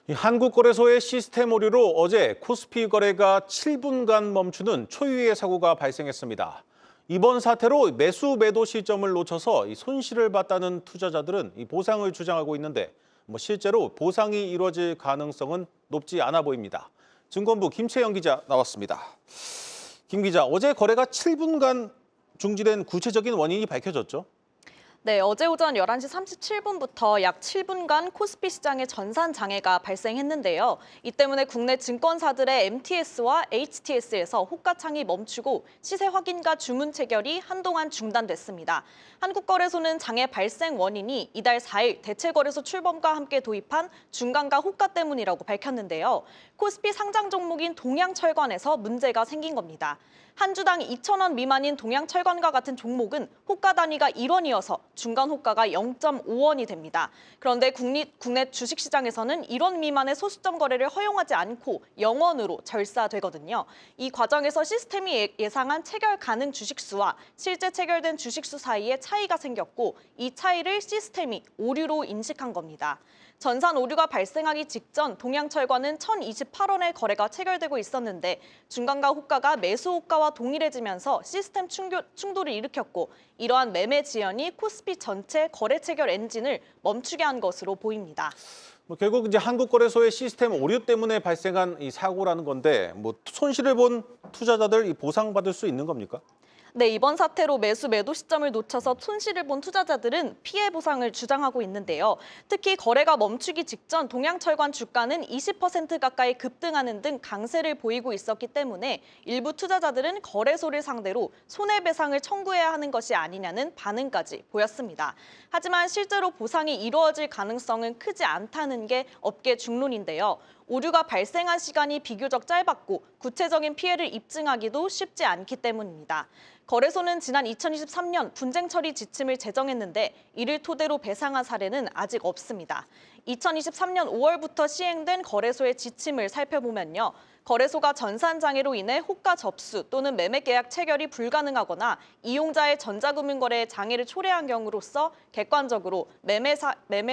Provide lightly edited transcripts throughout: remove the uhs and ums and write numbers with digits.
이 한국거래소의 시스템 오류로 어제 코스피 거래가 7분간 멈추는 초유의 사고가 발생했습니다. 이번 사태로 매수 매도 시점을 놓쳐서 손실을 봤다는 투자자들은 보상을 주장하고 있는데 실제로 보상이 이루어질 가능성은 높지 않아 보입니다. 증권부 김채영 기자 나왔습니다. 김 기자, 어제 거래가 7분간 중지된 구체적인 원인이 밝혀졌죠? 네, 어제 오전 11시 37분부터 약 7분간 코스피 시장에 전산 장애가 발생했는데요. 이 때문에 국내 증권사들의 MTS와 HTS에서 호가창이 멈추고 시세 확인과 주문 체결이 한동안 중단됐습니다. 한국거래소는 장애 발생 원인이 이달 4일 대체거래소 출범과 함께 도입한 중간가 호가 때문이라고 밝혔는데요. 코스피 상장 종목인 동양철관에서 문제가 생긴 겁니다. 한 주당 2,000원 미만인 동양철관과 같은 종목은 호가 단위가 1원이어서 중간 호가가 0.5원이 됩니다. 그런데 국내 주식시장에서는 1원 미만의 소수점 거래를 허용하지 않고 0원으로 절사되거든요. 이 과정에서 시스템이 예상한 체결 가능 주식수와 실제 체결된 주식수 사이에 차이가 생겼고 이 차이를 시스템이 오류로 인식한 겁니다. 전산 오류가 발생하기 직전 동양철관은 1,028원의 거래가 체결되고 있었는데 중간가 호가가 매수 호가와 동일해지면서 시스템 충돌을 일으켰고 이러한 매매 지연이 코스피 전체 거래 체결 엔진을 멈추게 한 것으로 보입니다. 결국 이제 한국거래소의 시스템 오류 때문에 발생한 이 사고라는 건데 손실을 본 투자자들 보상받을 수 있는 겁니까? 네, 이번 사태로 매수 매도 시점을 놓쳐서 손실을 본 투자자들은 피해 보상을 주장하고 있는데요. 특히 거래가 멈추기 직전 동양철관 주가는 20% 가까이 급등하는 등 강세를 보이고 있었기 때문에 일부 투자자들은 거래소를 상대로 손해배상을 청구해야 하는 것이 아니냐는 반응까지 보였습니다. 하지만 실제로 보상이 이루어질 가능성은 크지 않다는 게 업계 중론인데요. 오류가 발생한 시간이 비교적 짧았고 구체적인 피해를 입증하기도 쉽지 않기 때문입니다. 거래소는 지난 2023년 분쟁 처리 지침을 제정했는데 이를 토대로 배상한 사례는 아직 없습니다. 2023년 5월부터 시행된 거래소의 지침을 살펴보면요. 거래소가 전산 장애로 인해 호가 접수 또는 매매 계약 체결이 불가능하거나 이용자의 전자금융거래에 장애를 초래한 경우로서 객관적으로 매매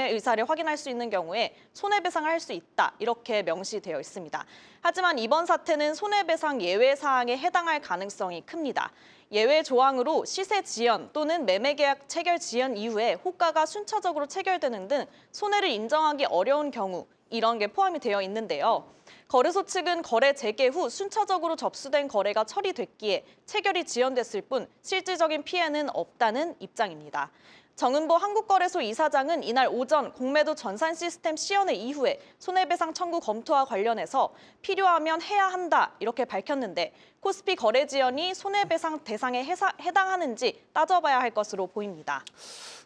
의사를 확인할 수 있는 경우에 손해배상을 할 수 있다 이렇게 명시되어 있습니다. 하지만 이번 사태는 손해배상 예외 사항에 해당할 가능성이 큽니다. 예외 조항으로 시세 지연 또는 매매 계약 체결 지연 이후에 호가가 순차적으로 체결되는 등 손해를 인정하기 어려운 경우 이런 게 포함이 되어 있는데요. 거래소 측은 거래 재개 후 순차적으로 접수된 거래가 처리됐기에 체결이 지연됐을 뿐 실질적인 피해는 없다는 입장입니다. 정은보 한국거래소 이사장은 이날 오전 공매도 전산 시스템 시연회 이후에 손해배상 청구 검토와 관련해서 필요하면 해야 한다 이렇게 밝혔는데 코스피 거래 지연이 손해배상 대상에 해당하는지 따져봐야 할 것으로 보입니다.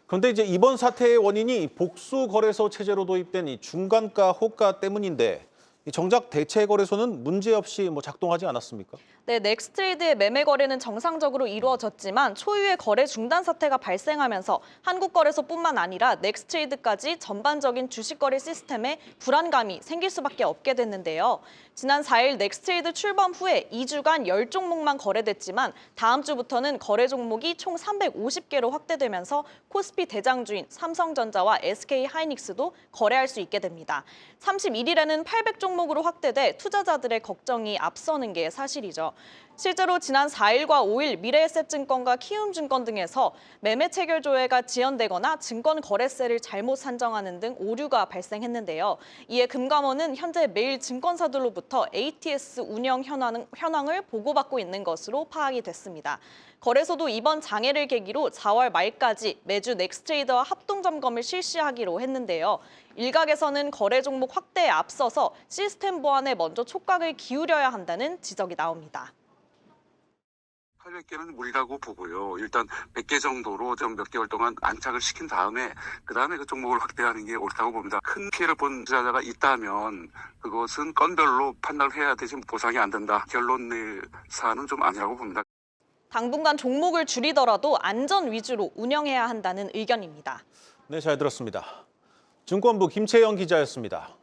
그런데 이제 이번 사태의 원인이 복수거래소 체제로 도입된 이 중간가 호가 때문인데 정작 대체 거래소는 문제없이 작동하지 않았습니까? 네, 넥스트레이드의 매매 거래는 정상적으로 이루어졌지만 초유의 거래 중단 사태가 발생하면서 한국거래소뿐만 아니라 넥스트레이드까지 전반적인 주식 거래 시스템에 불안감이 생길 수밖에 없게 됐는데요. 지난 4일 넥스트레이드 출범 후에 2주간 10종목만 거래됐지만 다음 주부터는 거래 종목이 총 350개로 확대되면서 코스피 대장주인 삼성전자와 SK하이닉스도 거래할 수 있게 됩니다. 31일에는 800종목으로 확대돼 투자자들의 걱정이 앞서는 게 사실이죠. 실제로 지난 4일과 5일 미래에셋증권과 키움증권 등에서 매매 체결 조회가 지연되거나 증권 거래세를 잘못 산정하는 등 오류가 발생했는데요. 이에 금감원은 현재 매일 증권사들로부터 ATS 운영 현황을 보고받고 있는 것으로 파악이 됐습니다. 거래소도 이번 장애를 계기로 4월 말까지 매주 넥스트레이드와 합동 점검을 실시하기로 했는데요. 일각에서는 거래 종목 확대에 앞서서 시스템 보안에 먼저 촉각을 기울여야 한다는 지적이 나옵니다. 800개는 무리라고 보고요. 일단 100개 정도로 좀 몇 개월 동안 안착을 시킨 다음에 그다음에 그 종목을 확대하는 게 옳다고 봅니다. 큰 피해를 본 투자자가 있다면 그것은 건별로 판단을 해야 되지 보상이 안 된다. 결론 낼 사안은 좀 아니라고 봅니다. 당분간 종목을 줄이더라도 안전 위주로 운영해야 한다는 의견입니다. 네, 잘 들었습니다. 증권부 김채영 기자였습니다.